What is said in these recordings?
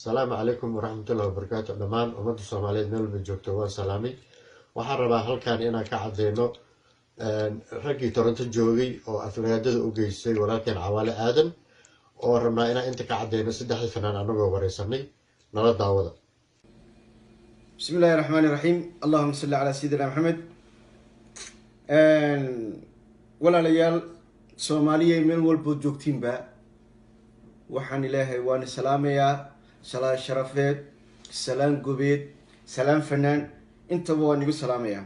السلام عليكم ورحمة الله وبركاته. دمان أمد الصومالية ميل بجوكتو وسلامي. waxaan rabaa halkan inaan ka cadeyno raggii Toronto joogay oo afraadada u geystay walaalkeen Cawaale Aadan oo rabnaa inaan inta ka cadeyno saddexda fanaan anagoo wareysanay nala daawada. بسم الله الرحمن الرحيم. اللهم صل على سيدنا محمد. ولا ليال سومالية من والبود جوكتين با وحن إلهي وان سلامية سلام شرفات سلام قبيد سلام فنان انت بوان يقول سلامية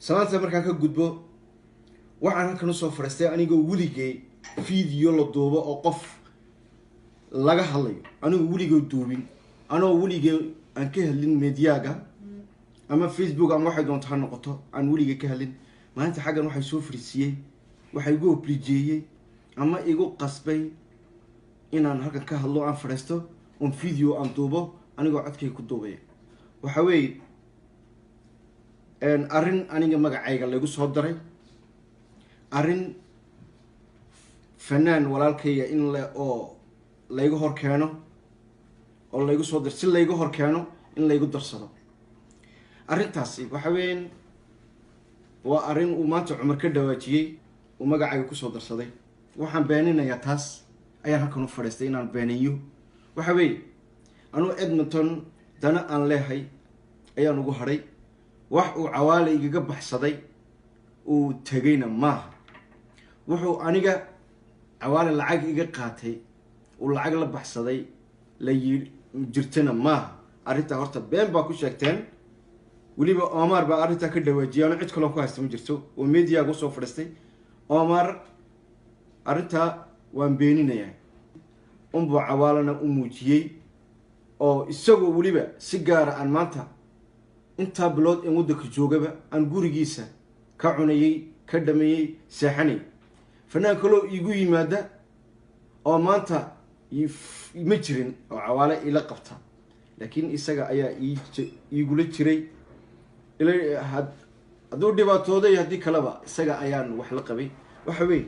سلام تمركا كقدبو وحن هكا نصو فرستي أنا يقول وليجي فيديو لدوبة أو قف لغا حالي أنا وليجي دوبين أنا وليجي أن كهلين ميدياغا أما فيسبوك أما واحد وانتحان نقطة أن وليجي كهلين ما أنت حاجة واحد يسوي فريسيه واحد يقول بريجيه أما يقول قصبي إن أنا هكا كهلو عن فرستو ون فيديو عن دوبة أنا يقول عدكي كدوبة وحوي أن أرن أنا يجمع عيقا اللي يقول صدري أرن فنان ولالكي إن لا يقول هركانو oo la igu soo dir si la igu horkeeno in la igu darsado arintaasi waxa weyn waa arin uu maanta Umar ka dhawaajiyay oo magacayga ku soo darsaday waxaan beeninayaa taas ayaan halkan u fadhiistay inaan beeniyo waxa weyn anu Edmonton dana aan leeyahay ayaan ugu haray wax uu Cawaale igaga baxsaday uu tagayna ma wuxuu aniga Cawaale lacag iga qaatay oo lacag la baxsaday la jirtana ma arinta horta been baa ku sheegteen waliba Omar baa arinta ka dhawaajiyay cid kale oo ku haysto ma jirto oo media ugu soo fadhistay Omar arinta waan beeninayaa umbu Cawaalana u muujiyay oo isagoo waliba si gaar ah maanta inta bilood in waddanka joogaba aan gurigiisa ka cunayay ka dhameeyay seexanay fanaan kale oo igu yimaada oo maanta ma jirin oo Cawaale ila qabta laakiin isaga ayaa iigula jiray ilaa haduu dhibaatooday hadii kaleba isaga ayaan wax la qabay waxa weey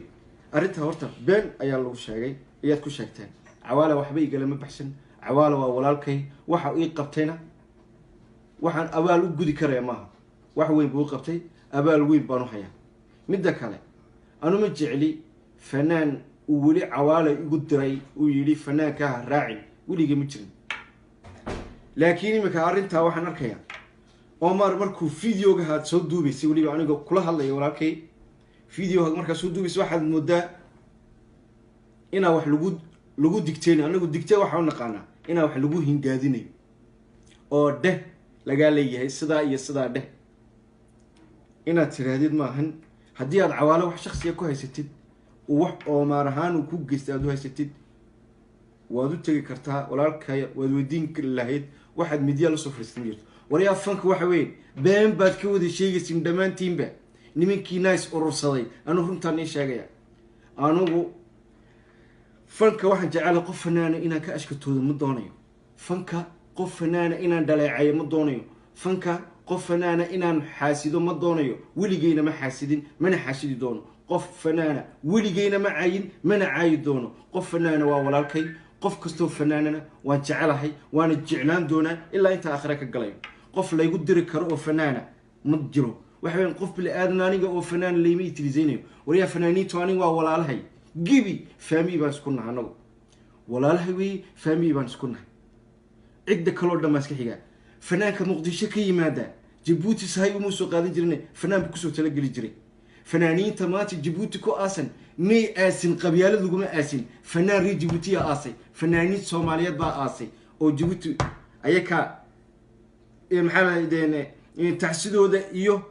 arinta horta been ayaa lagu sheegay ayaad ku sheegteen Cawaale waxba igala ma baxsan Cawaale waa walaalkay waxa uu qabtayna waxaan abaal u gudi karay ma wax weyn buu qabtay abaal weyn baan u hayaa midda kale anu ma jecli fanaan wuli Cawaale igu diray uu yiri fanaanka raacin wiliga ma jirin laakiin imika arinta waxaan arkayaa Omar markuu fiidiyooga had soo duubaysay waliba aniga kula hadlay walaalkay fiidiyooga markaa soo duubaysay waxaad moodaa ina wax lagu digteen anigu digtay waxa uu naqaana ina wax lagu hingaadinayo oo dheh laga leeyahay sida iyo sida dheh ina tiraadid maahan hadii aad Cawaale wax shakhsiga ku haysatid wax Omar ahaan ku geystay aad haysatid waad u tagi kartaa walaalkay waad weydiin lahayd waxaad media la soo fariistin jirto wariya fanka waxa weyn been baad ka wada sheegaysin dhamaantiinba nimankii nice urursaday anu runtaan in sheegaya anugu fanka waxaan jecel qof fanaana inaan ka ashkatoodo ma doonayo fanka qof fanaana inaan dhaleecayo ma doonayo fanka qof fanaana inaan xaasido ma doonayo wiligeena ma xaasidin mana xaasidi doono qof fanaana wiligeena ma caayin mana caayi doono qof fanaana waa walaalkay qof kasto fanaanana waan jecelahay waana jeclaan doona ilaa inta aakhira ka galay qof la igu diri karo oo fanaana ma jiro waxa weyn qof bil aadan aniga oo fanaan leeymi tilizeynayo wariya fanaaniintu aniga waa walaalahay gibi faami baan isku nahay anagu walaalahay wi faami baan isku nahay cid kale dhamaas ka xiga fanaanka Muqdisho ka yimaada Djibouti sahay uma soo qaadan jirnay fanaan ku soo tala gali jiray fanaaniinta maanta Djibouti ku aasan may aasin qabyaalad laguma aasin fanaan ri Djibouti aasay fanaaniin Soomaaliyeed baa aasay oo Djibouti ayaka maxamedeene taxsidooda iyo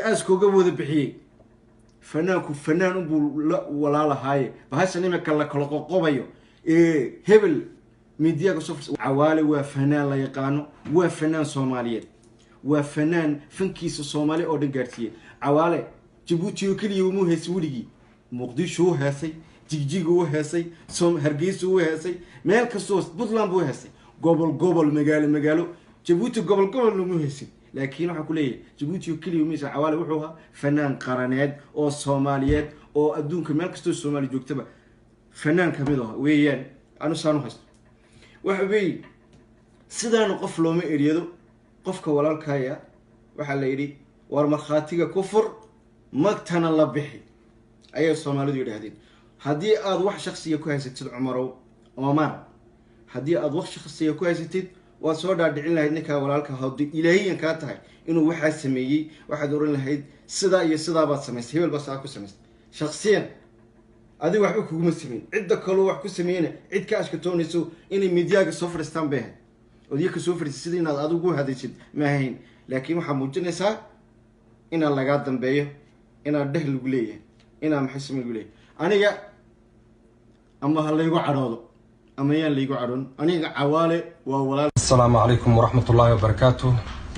aaskooga wada bixiyay fanaanku fanaan buu walaalahay bahashan imika la kala qoqobayo hebel media ka soo Cawaale waa fanaan la yaqaano waa fanaan Soomaaliyeed waa fanaan fankiisa Soomaali oo dhan gaarsiiyay Cawaale Djibouti oo kaliya uu heesay wuligi Muqdisho uu heesay Jigjiga uu heesay Hargeysa uu heesay meel kasto Puntland uu heesay gobol magaalo Djibouti gobol uu heesay laakiin waxa ku leeyahay Djibouti oo kaliya uu meesha Cawaale wuxuu ahaa fanaan qaraneed oo Soomaaliyeed oo adduunka meel kasto Soomaali joogtaba fanaan kamid ah weeyaan anu saanu haysto وحبي سيدان قف لو ما إريدو قفك ولا الكايا وحليري والمخاتيك كفر مقتنا الله بحي أي الصومالي يريدين هدي أضوح شخصية كويسة تد عمرو ومار هدي أضوح شخصية كويسة تد وصودا دعين لها إنك ولا الك هدي إلهيا كاتها إنه واحد سميي واحد يقول لها سدا يسدا بات سميست هي بس أكو سميست شخصيا هذه واحد كوكو مسمين عدة كلو واحد كسمينه عد كاش كتونيسو إني ميدياك سفر استان بها وديك سفر السدين هذا أدو هذا شيء ما هين لكن محمود جنسا إن الله قادم بيه إن الدهل قليه إن محسم قليه أنا يا أما هلا يقع عرضه أما يلا يقع عرض أنا عوالي وولا. السلام عليكم ورحمة الله وبركاته.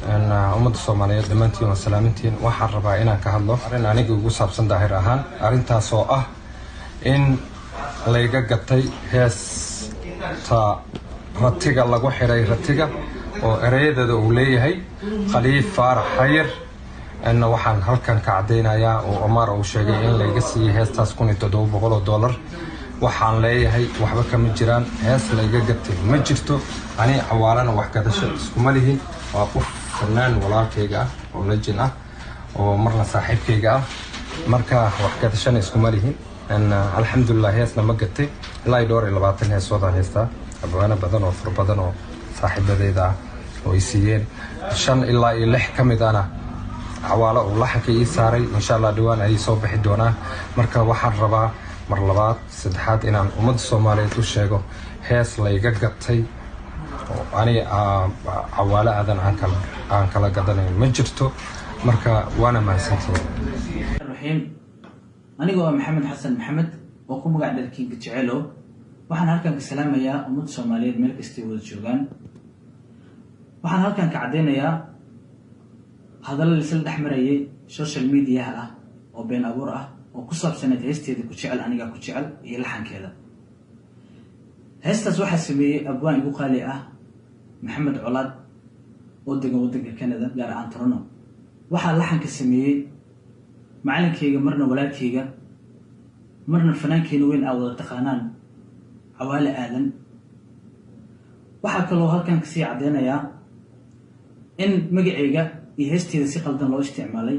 أن أمد الصومالية دمانتين وسلامتين waxaan rabaa inaan ka hadlo arrin aniga ugu saabsan daahir ahaan arrintaas oo ah in layga gatay heesta ratiga lagu xiray ratiga oo ereyada uu leeyahay Khaliif Faarax Xayir أن waxaan halkan ka cadeynayaa oo Omar uu sheegay in layga siiyay heestaas $1700 waxaan leeyahay waxba kama jiraan hees layga gatay ma jirto ani xawaalana wax gadasho isku ma lihin waa qof فنان walaalkayga oo lajin ah oo marna saaxiibkayga ah marka wax ka tashan isku malihin ان alxamdulillah heesna ma gatay ilaa door 20 hees wada heesta abwaana badan oo fur badan oo saaxiibadeyda oo isiyeen 5 ilaa 6 kamidana xawaalo oo laxanka ii saaray insha Allah dhawaan ay soo bixi doonaan marka waxaan rabaa mar labaad saddexaad inaan ummadda Soomaaliyeed u sheego hees layga gatay ani xawaalo aadan aan kala gadanayn ma jirto marka waana mahadsantahay الرحيم anigoo maxamed xasan maxamed oo ku magac dhalkiinka jecelo waxaan halkan ka salaamayaa ummadda Soomaaliyeed meel kasta oo joogaan waxaan halkan ka cadeynayaa hadal la isla dhaxmarayay social media ah oo been abuur ah oo ku saabsan heesteeda ku jecel aniga ku jecel iyo laxankeeda heestaas waxa sameeyay abwaan igu qaali ah محمد عولاد ودق كندا gaar aan Toronto waxa laxanka sameeyay macalinkeyga marna walaalkeyga marna fanaankeyna weyn ah wada taqaanaan Cawaale Aadan waxa kale oo halkan ka sii cadeynaya in magacayga iyo heesteeda si qaldan loo isticmaalay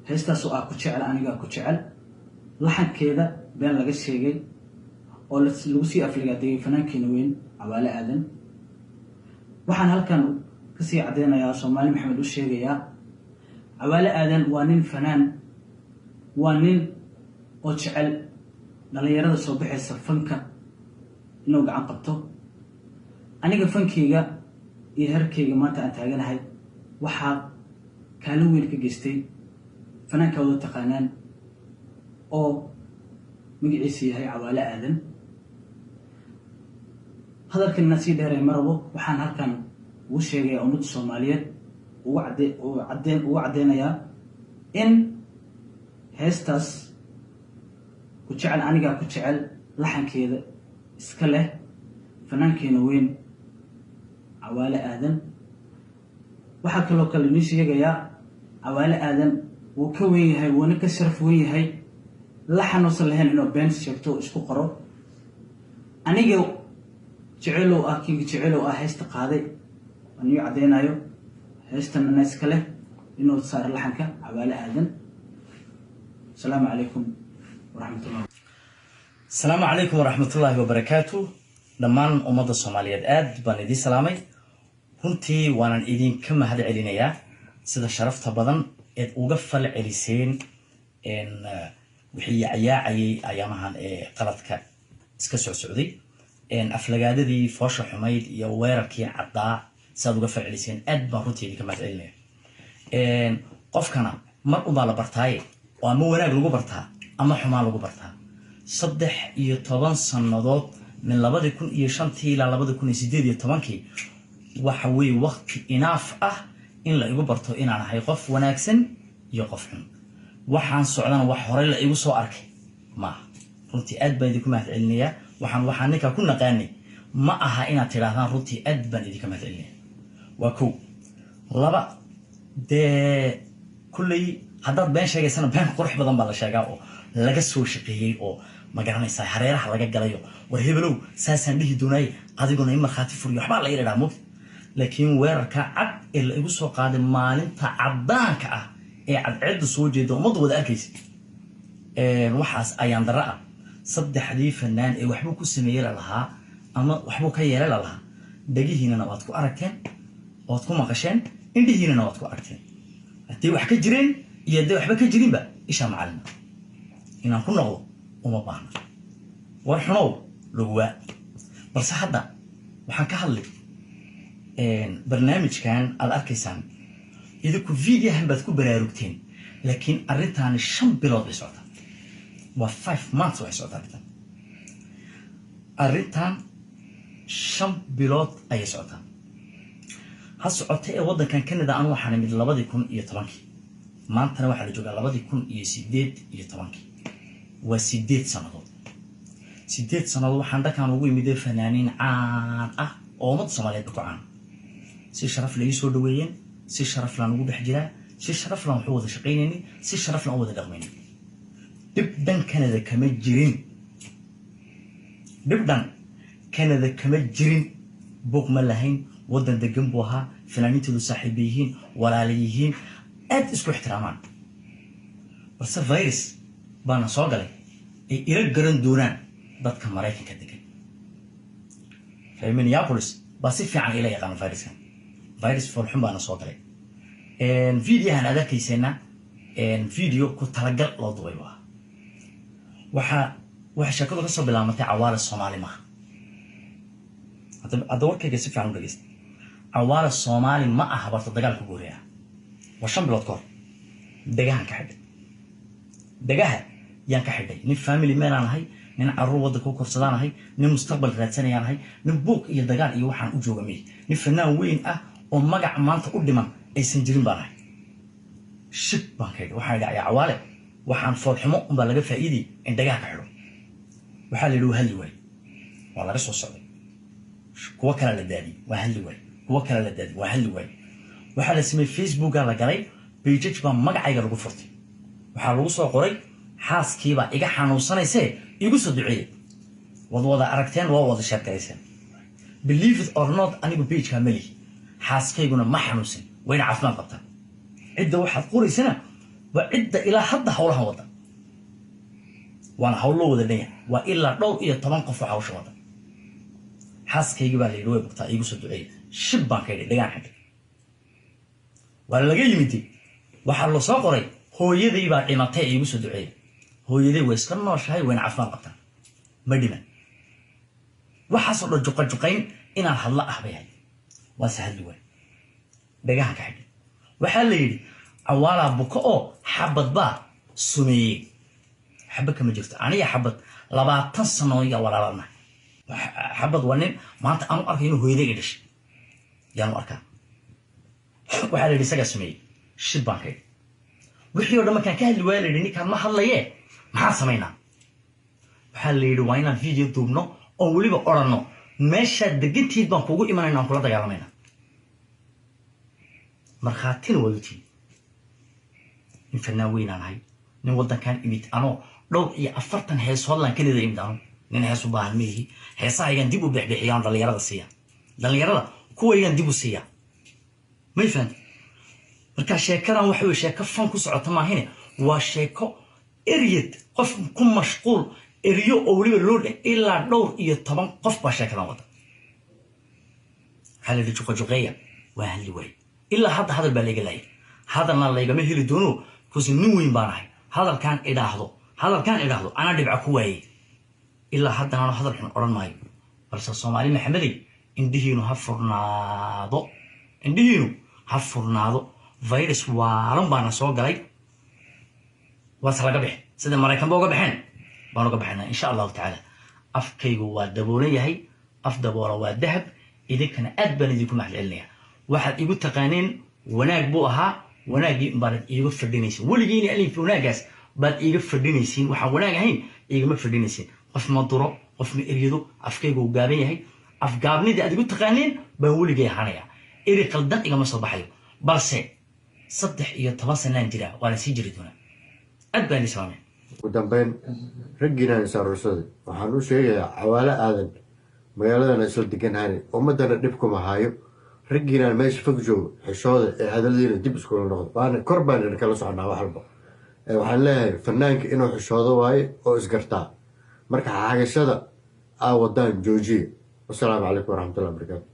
heestaas oo ah ku jecel aniga ku jecel laxankeeda been laga sheegay oo lagu sii afligaaday fanaankeyna weyn Cawaale Aadan waxaan halkan ka sii cadeynayaa Soomaali Maxamed u sheegayaa Cawaale Aadan waa nin fanaan waa nin oo jecel dhalinyarada soo baxaysa fanka inuu gacan qabto aniga fankeyga iyo herkeyga maanta aan taaganahay waxa kaalin weyn ka geystay fanaanka wada taqaanaan oo magaciisa yahay Cawaale Aadan hadalkan nasi dheeray marabo waxaan halkan ugu sheegay ummadda Soomaaliyeed ugu cadeynaya in heestaas ku jecel aniga ku jecel laxankeeda iska leh fanaankeyna weyn Cawaale Aadan waxa kale nin sheegaya Cawaale Aadan wuu ka weyn yahay wana ka sharaf weyn yahay laxan oo salahan inuu been sheegto isku qoro aniga jecelo ah kinga jecelo ah heesta qaaday aniga cadeynayo heestan naas kale inuu saar laxanka Cawaale Aadan السلام عليكم ورحمة الله السلام عليكم ورحمة الله وبركاته دمان أمضى الصوماليات آد باندي سلامي runtii waanan idinka mahad celinayaa sida sharafta badan ee uga fal celiseen wixii yaacayay ayaamahan ee qaladka iska socday aflagaadadii foosha xumayd iyo weerarkii caddaa saad uga fal celiseen aad baan runtii idinka mahad celinayaa qofkana mar u baa la bartaaye oo ama wanaag lagu bartaa ama xumaan lagu bartaa 13 sanadood min 2005 ilaa 2018 waxa way waqti enough ah in la igu barto inaan ahay qof wanaagsan iyo qof xun waxaan socdana wax hore la igu soo arkay ma runtii aad baan idinku mahad celinayaa waxaan ninka ku naqaanay ma aha inaad tiraahdaan runtii aad baan idinku mahad celinayaa waa ko laba de kulli haddaad been sheegaysana been qurux badan baa la sheegaa oo laga soo shaqeeyay oo ma garanaysaa hareeraha laga galayo war hebelow saasaan dhihi doonay adiguna in markhaati furiyo waxbaa la yidhaahdaa mugdi laakiin weerarka cad ee la igu soo qaaday maalinta caddaanka ah ee cadceedda soo jeeda ummadda wada arkaysa waxaas ayaan darra ah saddexdii fanaan ee waxbuu ku sameeyey lahaa ama waxbuu ka yeelay lahaa dhagihiinana waad ku aragteen ood ku maqasheen indhihiinana waad ku aragteen haddii wax ka jireen iyo haddii waxba ka jirinba isha macalina inaan ku noqdo uma baahna war xunow laguwaa balse hadda waxaan ka hadlay barnaamijkan aad arkaysaan idinku videohan baad ku baraarugteen laakiin arrintaani 5 bilood bay socotaa waa 5 months way socotaa arrintan 5 bilood ayay socotaa ha socotay ee waddankan Canada aan waxaan imid 2010 maantana waxaa la joogaa 2018 waa 8 sanadood 8 sanadood waxaan dhakaan ugu imid fanaaniin caan ah oo ummad Soomaaliyeed ku caan si sharaf leh soo dhaweeyeen si sharaf leh ugu dhex jiraa si sharaf leh wuxuu wada shaqeynayni si sharaf leh wada dhaqmayni dibdan Canada kama jirin dibdan Canada kama jirin buuq ma lahayn waddan degan buu ahaa fanaaniintoodu saaxiib yihiin walaal yihiin aad isku ixtiraamaan balse virus baana soo galay ay ila garan doonaan dadka Mareykanka degan Minneapolis basi fiican ila yaqaan virus folxum baana soo galay videohan aad arkaysayna video ku talagal loo duubay waxa shakadu ka soo bilaabantay Cawaale Soomaali ma hadda warkayga si fiican u dhageysta Cawaale Soomaali ma aha barta dagaalka Korea waa 5 bilood kahor dagahan ka xidhay dagaha yaan ka xidhay nin family man aan ahay nin carruur wadda ku korsadaan ahay nin mustaqbal raadsanayaan ahay nin buuq iyo dagaal iyo waxaan u joogamay nin fanaan weyn ah oo magac maanta u dhiman aysan jirin baan ahay shib baan ka yidhi waxaan dhacay Cawaale waxaan foolxumo unbaa laga faa'iiday in dagaha ka xidho waxaa la yidhi waa halli waay waa laga soo socday kuwa kale la daadiyey waa halli waay kuwa kale la daadiyey waa halli waay waxaa la sameeyey Facebook la galay page baa magacayga lagu furtay waxaa lagu soo qoray xaaskiiba iga xanuunsanaysay igu soo duceeyay wada aragteen waa wada sheekayseen believe it or not anigu page ka mali xaaskayguna ma xanuunsan wayna caafimaad qabtaa cidda waxaad qoraysana waa cidda ilaa hadda hawlaha wada waana hawlo wada dhanyahay waa ilaa dhowr iyo 10 qof oo hawsha wada xaaskayga baa la yidhi way bogtaa igu soo duceeyay shib baan ka yidhi dhagaan xidhay waa laga yimid waxaa loo soo qoray hooyaday baa dhimatay igu soo duceeyay hooyaday way iska nooshahay wayna caafimaad qabtaa ma dhiman waxaasoo dhan juqayn inaan hadla ah bay ahayd waa sahal waay dhagahan ka xidhay waxaa la yidhi Cawaala buka oo xabad baa sumeeyey xabad kama jirto aniga xabad 20 sano iyo walaalana xabad waa nin maanta aan u arkay inuu hooyaday dhashay yaan u arkaa waxaa la yidhi isaga sumeeyey shib baan ka yidhi wixii oo dhan markaan ka hadli waaya la yidhi ninkaan ma hadlaye maxaan samaynaa waxaa la yidhi waa inaan video duubno oo weliba odhanno meeshaad degantiid baan kugu imanayna aan kula dagaalamayna markhaatina waa utiin nin fanaan weynaan ahay nin waddankan imid anoo dhowr iyo 40 heesood laan Canada imid ano nin hees u baahan mihi heesaha ayaan dib u bixbixiyaan dhalinyarada kuwaygan dib u siiya may fahanti marka sheekadan waxa weeye sheeko fan ku socota maahine waa sheeko eriyad qof ku mashquul eriyo oo waliba loo dhig ilaa dhowr iyo 10 qof baa sheekadan wada hal juqajuqeeya waa halli way ilaa hadal baa laga laayay hadalna laygama heli doono kusi nin weyn baan ahay hadalkan idhaahdo ana dhibca ku waayay ilaa haddana hadal xun oran maayo balse Soomaali Maxamedi indhihiinu ha furnaado virus waalan baana soo galay waas laga bixi sida Mareykan baa uga baxeen baan uga baxnaa insha Allah taala afkaygu waa daboolan yahay af daboola waa dahab idinkana aad baan idinku mahadcelinayaa waxaad igu taqaaneen wanaag buu ahaa wanaagii baad iiga fadhinaysiin waligiina alif wanaagaas baad iiga fadhinaysiin waxa wanaag ahayn iigama fadhinaysiin qof ma duro qof ma eriyo afkaygu gaaban yahay afgaabnida aad igu taqaaneen baan waligay ahaanaya eri qaldan igama soo baxayo balse 13 sanaan jira waa la sii jiri doonaa aad baan ismaamay ugu dambeyn raggiina insaarursaday waxaan u sheegayaa cawaale aadan magaaladana isla deganhaani ummadana dhib kuma hayo raggiinaan meesha fog joogo xishooda ee hadaladiina dib iskula noqdo waana kor baan kala soconaa wax walba waxaan leeyahay fanaanka inuu xishoodo waaye oo isgartaa marka xagashada aa wadaan joojiya wasalaamu calaykum waraxmatullahi wabarakaatu